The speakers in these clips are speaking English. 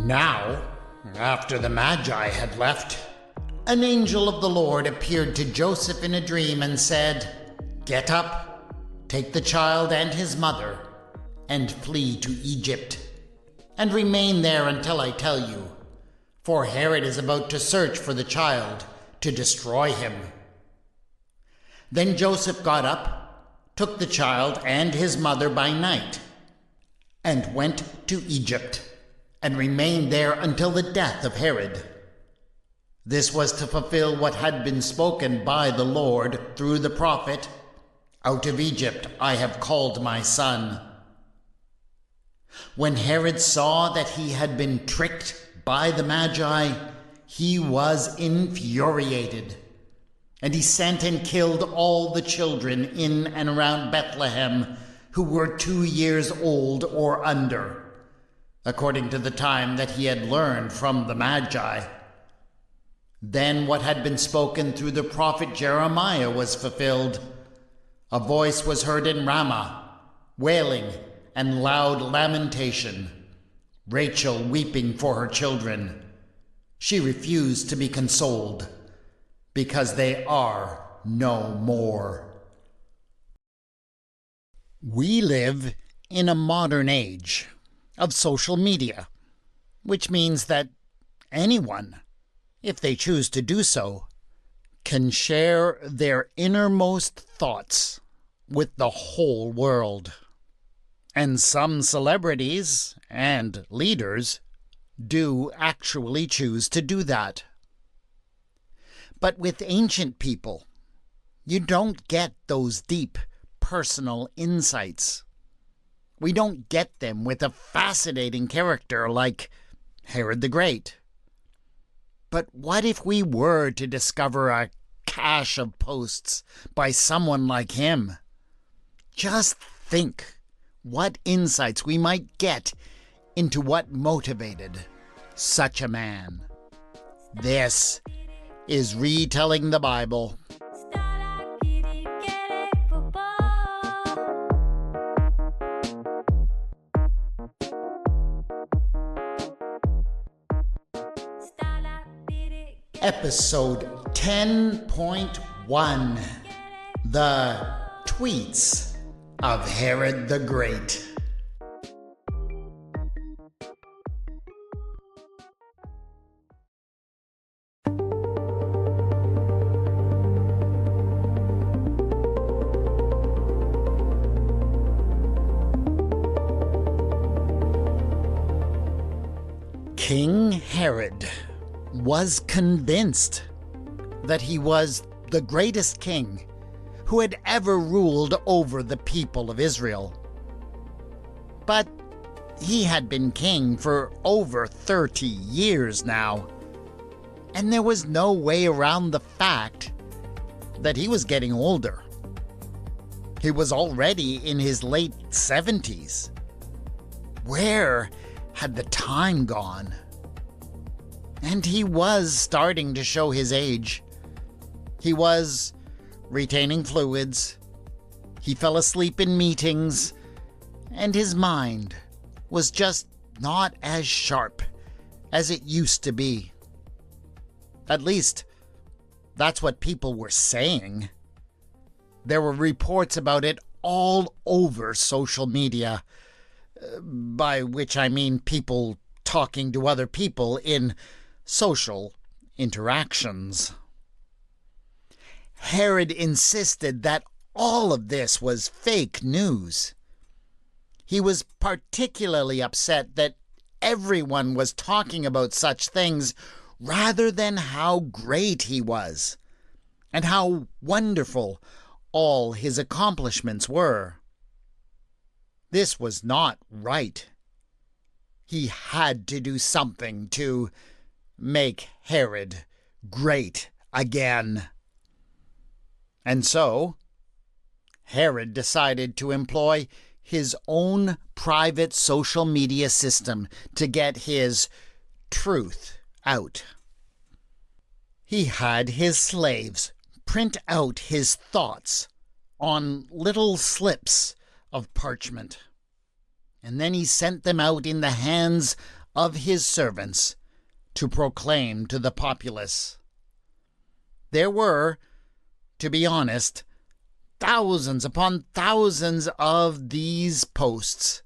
Now, after the Magi had left, an angel of the Lord appeared to Joseph in a dream and said, "Get up, take the child and his mother, and flee to Egypt, and remain there until I tell you, for Herod is about to search for the child to destroy him." Then Joseph got up, took the child and his mother by night, and went to Egypt, and remained there until the death of Herod. This was to fulfill what had been spoken by the Lord through the prophet, "Out of Egypt I have called my son." When Herod saw that he had been tricked by the Magi, he was infuriated, and he sent and killed all the children in and around Bethlehem who were 2 years old or under, according to the time that he had learned from the Magi. Then what had been spoken through the prophet Jeremiah was fulfilled. A voice was heard in Ramah, wailing and loud lamentation, Rachel weeping for her children. She refused to be consoled, because they are no more. We live in a modern age of social media, which means that anyone, if they choose to do so, can share their innermost thoughts with the whole world. And some celebrities and leaders do actually choose to do that. But with ancient people, you don't get those deep personal insights. We don't get them with a fascinating character like Herod the Great. But what if we were to discover a cache of posts by someone like him? Just think what insights we might get into what motivated such a man. This is Retelling the Bible. Episode 10.1, The Tweets of Herod the Great. King Herod was convinced that he was the greatest king who had ever ruled over the people of Israel. But he had been king for over 30 years now, and there was no way around the fact that he was getting older. He was already in his late 70s. Where had the time gone? And he was starting to show his age. He was retaining fluids. He fell asleep in meetings. And his mind was just not as sharp as it used to be. At least, that's what people were saying. There were reports about it all over social media, by which I mean people talking to other people in social interactions. Herod insisted that all of this was fake news. He was particularly upset that everyone was talking about such things rather than how great he was and how wonderful all his accomplishments were. This was not right. He had to do something to make Herod great again. And so, Herod decided to employ his own private social media system to get his truth out. He had his slaves print out his thoughts on little slips of parchment, and then he sent them out in the hands of his servants to proclaim to the populace. There were, to be honest, thousands upon thousands of these posts.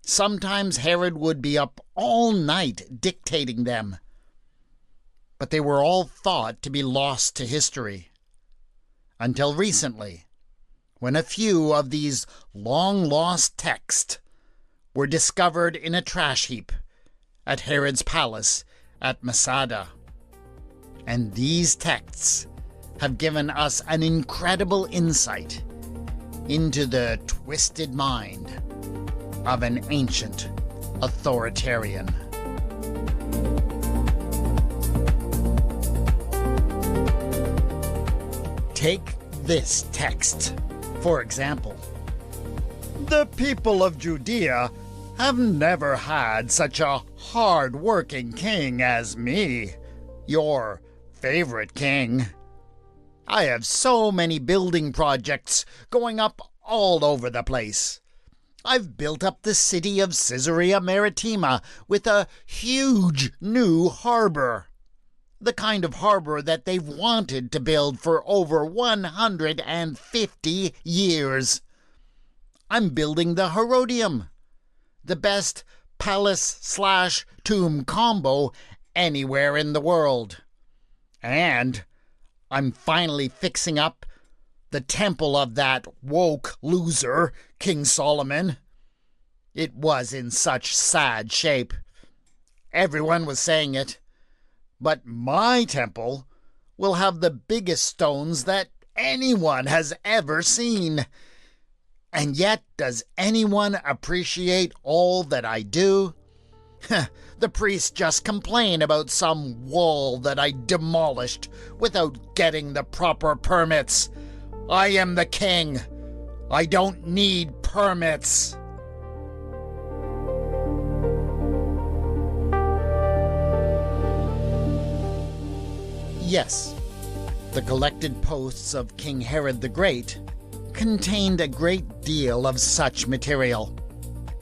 Sometimes Herod would be up all night dictating them, but they were all thought to be lost to history. Until recently, when a few of these long-lost texts were discovered in a trash heap at Herod's palace at Masada. And these texts have given us an incredible insight into the twisted mind of an ancient authoritarian. Take this text, for example. The people of Judea have never had such a hard-working king as me, your favorite king. I have so many building projects going up all over the place. I've built up the city of Caesarea Maritima with a huge new harbor. The kind of harbor that they've wanted to build for over 150 years. I'm building the Herodium, the best palace/tomb combo anywhere in the world. And I'm finally fixing up the temple of that woke loser, King Solomon. It was in such sad shape. Everyone was saying it. But my temple will have the biggest stones that anyone has ever seen. And yet, does anyone appreciate all that I do? The priests just complain about some wall that I demolished without getting the proper permits. I am the king. I don't need permits. Yes, the collected posts of King Herod the Great contained a great deal of such material,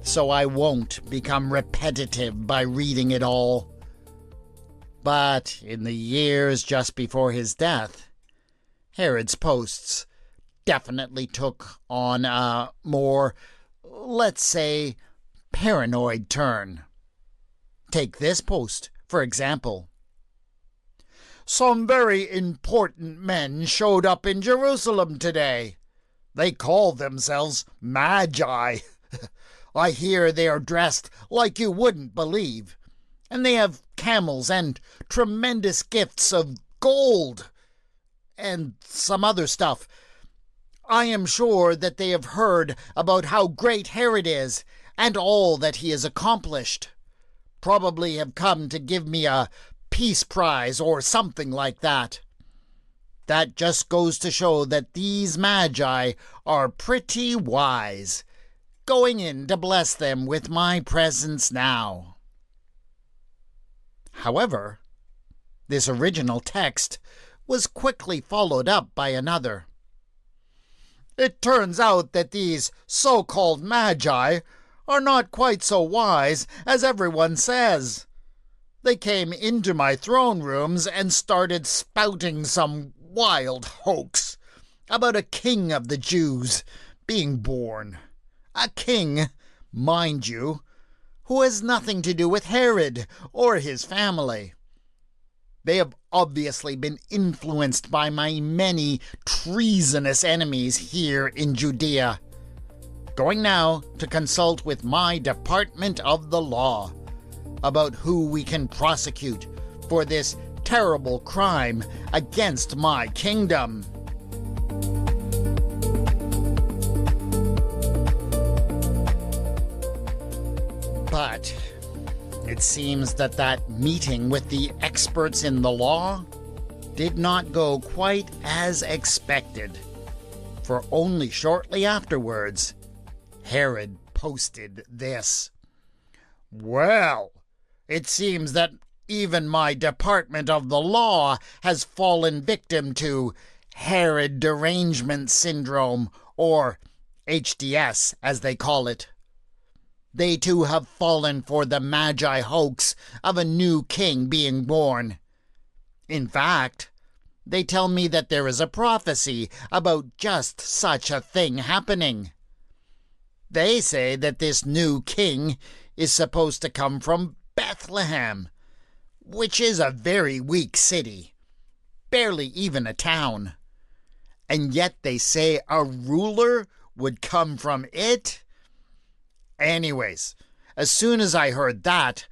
so I won't become repetitive by reading it all. But in the years just before his death, Herod's posts definitely took on a more, let's say, paranoid turn. Take this post, for example. Some very important men showed up in Jerusalem today. They call themselves Magi. I hear they are dressed like you wouldn't believe, and they have camels and tremendous gifts of gold and some other stuff. I am sure that they have heard about how great Herod is and all that he has accomplished. Probably have come to give me a peace prize or something like that. That just goes to show that these Magi are pretty wise, going in to bless them with my presence now. However, this original text was quickly followed up by another. It turns out that these so-called Magi are not quite so wise as everyone says. They came into my throne rooms and started spouting some wild hoax about a king of the Jews being born. A king, mind you, who has nothing to do with Herod or his family. They have obviously been influenced by my many treasonous enemies here in Judea. Going now to consult with my Department of the Law about who we can prosecute for this terrible crime against my kingdom. But it seems that meeting with the experts in the law did not go quite as expected, for only shortly afterwards, Herod posted this. Well, it seems that even my Department of the Law has fallen victim to Herod derangement syndrome, or HDS as they call it. They too have fallen for the Magi hoax of a new king being born. In fact, they tell me that there is a prophecy about just such a thing happening. They say that this new king is supposed to come from Bethlehem, which is a very weak city, barely even a town. And yet they say a ruler would come from it? Anyways, as soon as I heard that,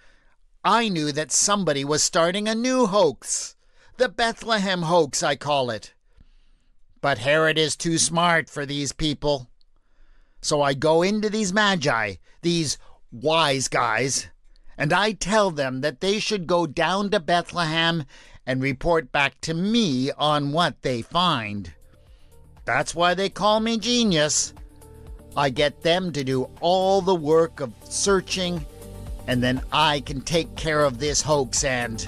I knew that somebody was starting a new hoax. The Bethlehem hoax, I call it. But Herod is too smart for these people. So I go into these Magi, these wise guys, and I tell them that they should go down to Bethlehem and report back to me on what they find. That's why they call me genius. I get them to do all the work of searching, and then I can take care of this hoax and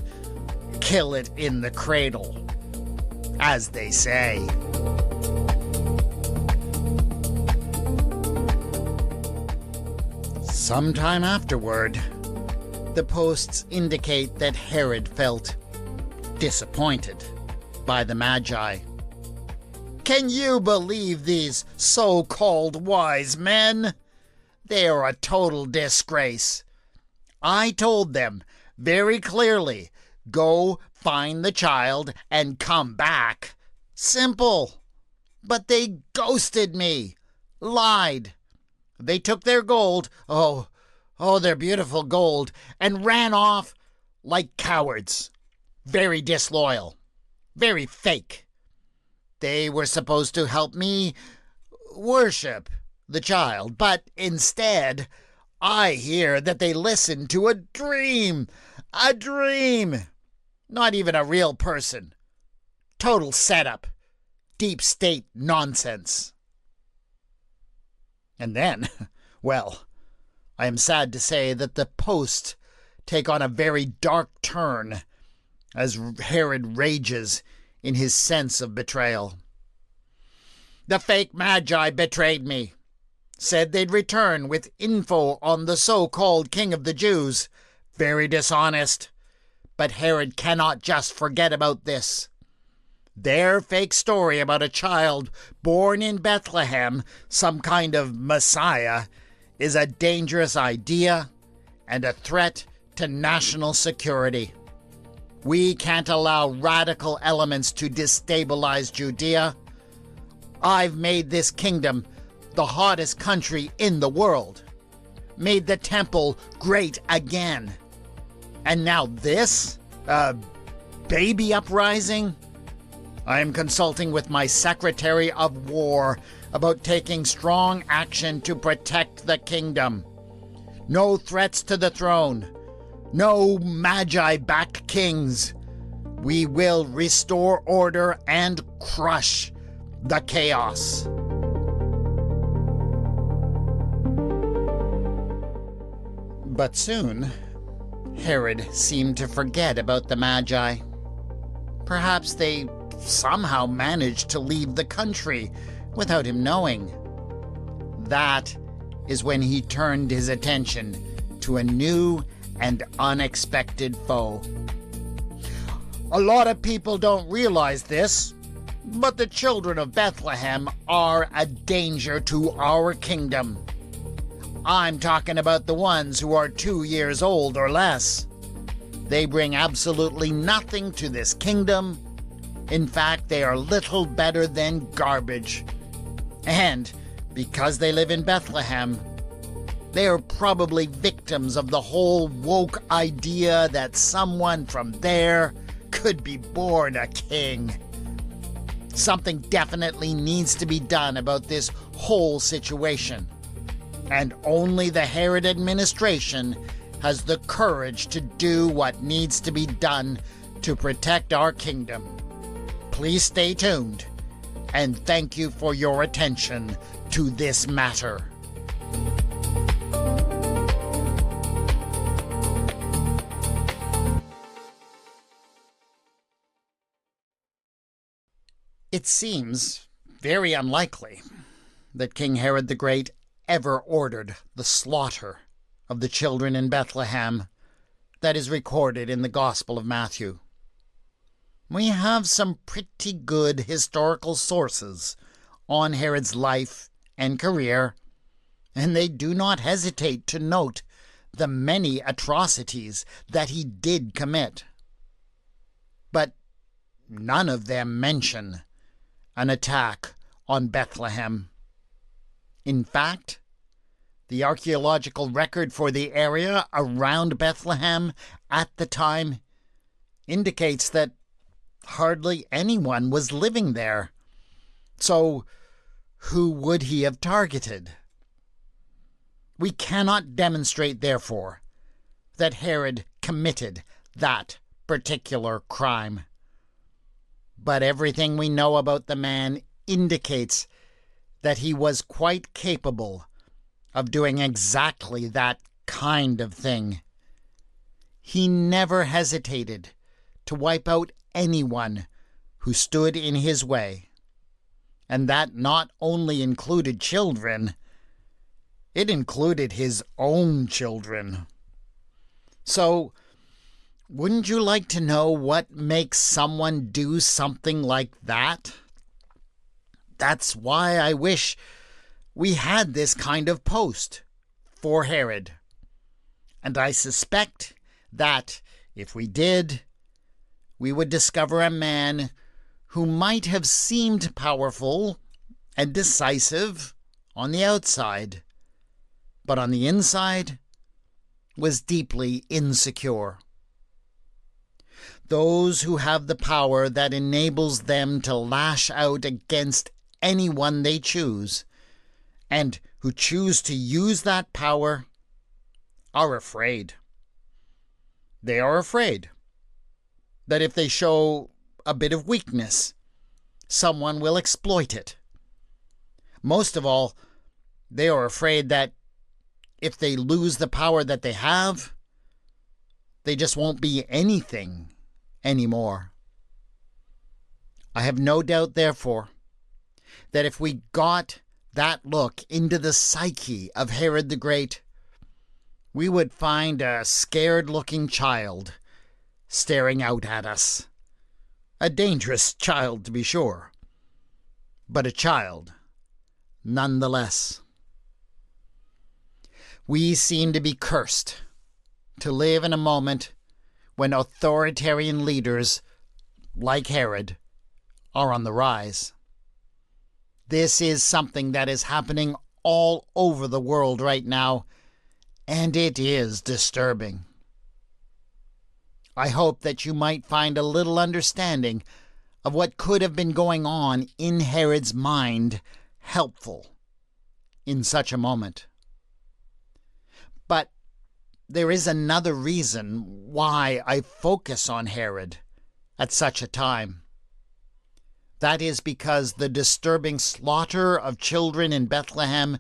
kill it in the cradle, as they say. Sometime afterward, the posts indicate that Herod felt disappointed by the Magi. Can you believe these so-called wise men? They are a total disgrace. I told them very clearly, go find the child and come back. Simple. But they ghosted me, lied. They took their gold, their beautiful gold, and ran off like cowards. Very disloyal. Very fake. They were supposed to help me worship the child, but instead, I hear that they listened to a dream. A dream! Not even a real person. Total setup. Deep state nonsense. And then, well, I am sad to say that the posts take on a very dark turn as Herod rages in his sense of betrayal. The fake Magi betrayed me. Said they'd return with info on the so-called King of the Jews. Very dishonest. But Herod cannot just forget about this. Their fake story about a child born in Bethlehem, some kind of Messiah, is a dangerous idea and a threat to national security. We can't allow radical elements to destabilize Judea. I've made this kingdom the hottest country in the world. Made the temple great again. And now this? Baby uprising? I am consulting with my Secretary of War about taking strong action to protect the kingdom. No threats to the throne. No Magi-backed kings. We will restore order and crush the chaos. But soon, Herod seemed to forget about the Magi. Perhaps they somehow managed to leave the country without him knowing. That is when he turned his attention to a new and unexpected foe. A lot of people don't realize this, but the children of Bethlehem are a danger to our kingdom. I'm talking about the ones who are 2 years old or less. They bring absolutely nothing to this kingdom. In fact, they are little better than garbage. And because they live in Bethlehem, they are probably victims of the whole woke idea that someone from there could be born a king. Something definitely needs to be done about this whole situation. And only the Herod administration has the courage to do what needs to be done to protect our kingdom. Please stay tuned, and thank you for your attention to this matter. It seems very unlikely that King Herod the Great ever ordered the slaughter of the children in Bethlehem that is recorded in the Gospel of Matthew. We have some pretty good historical sources on Herod's life and career, and they do not hesitate to note the many atrocities that he did commit. But none of them mention an attack on Bethlehem. In fact, the archaeological record for the area around Bethlehem at the time indicates that hardly anyone was living there. So, who would he have targeted? We cannot demonstrate, therefore, that Herod committed that particular crime. But everything we know about the man indicates that he was quite capable of doing exactly that kind of thing. He never hesitated to wipe out anyone who stood in his way. And that not only included children, it included his own children. So, wouldn't you like to know what makes someone do something like that? That's why I wish we had this kind of post for Herod. And I suspect that if we did, we would discover a man who might have seemed powerful and decisive on the outside, but on the inside was deeply insecure. Those who have the power that enables them to lash out against anyone they choose, and who choose to use that power, are afraid. They are afraid that if they show a bit of weakness, someone will exploit it. Most of all, they are afraid that if they lose the power that they have, they just won't be anything anymore. I have no doubt, therefore, that if we got that look into the psyche of Herod the Great, we would find a scared-looking child staring out at us. A dangerous child, to be sure, but a child nonetheless. We seem to be cursed to live in a moment when authoritarian leaders, like Herod, are on the rise. This is something that is happening all over the world right now, and it is disturbing. I hope that you might find a little understanding of what could have been going on in Herod's mind helpful in such a moment. But there is another reason why I focus on Herod at such a time. That is because the disturbing slaughter of children in Bethlehem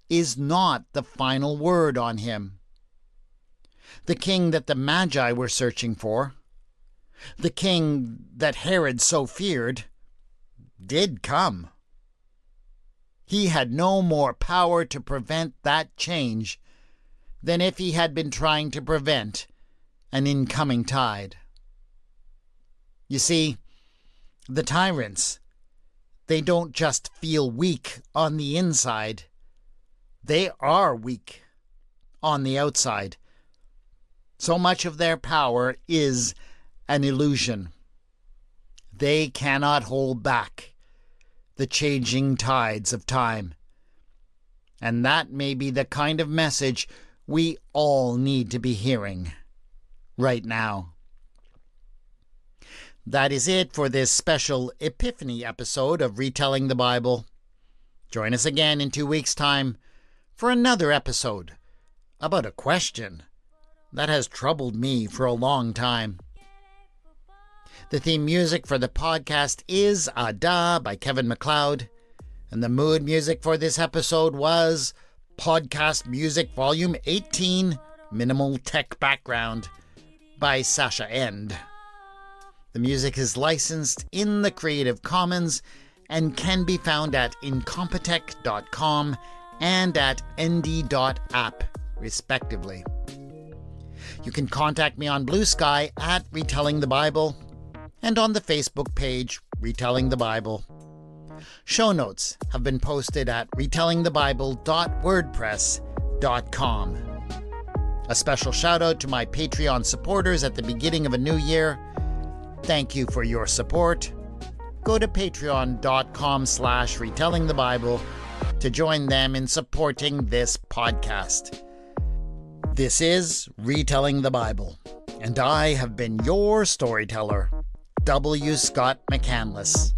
is not the final word on him. The king that the Magi were searching for, the king that Herod so feared, did come. He had no more power to prevent that change than if he had been trying to prevent an incoming tide. You see, the tyrants, they don't just feel weak on the inside. They are weak on the outside. So much of their power is an illusion. They cannot hold back the changing tides of time. And that may be the kind of message we all need to be hearing right now. That is it for this special Epiphany episode of Retelling the Bible. Join us again in 2 weeks' time for another episode about a question that has troubled me for a long time. The theme music for the podcast is Ada by Kevin MacLeod, and the mood music for this episode was Podcast Music Volume 18, Minimal Tech Background by Sasha End. The music is licensed in the Creative Commons and can be found at incompetech.com and at nd.app respectively. You can contact me on Bluesky at Retelling the Bible and on the Facebook page Retelling the Bible. Show notes have been posted at retellingthebible.wordpress.com. A special shout out to my Patreon supporters at the beginning of a new year. Thank you for your support. Go to patreon.com/retellingthebible to join them in supporting this podcast. This is Retelling the Bible, and I have been your storyteller, W. Scott McCandless.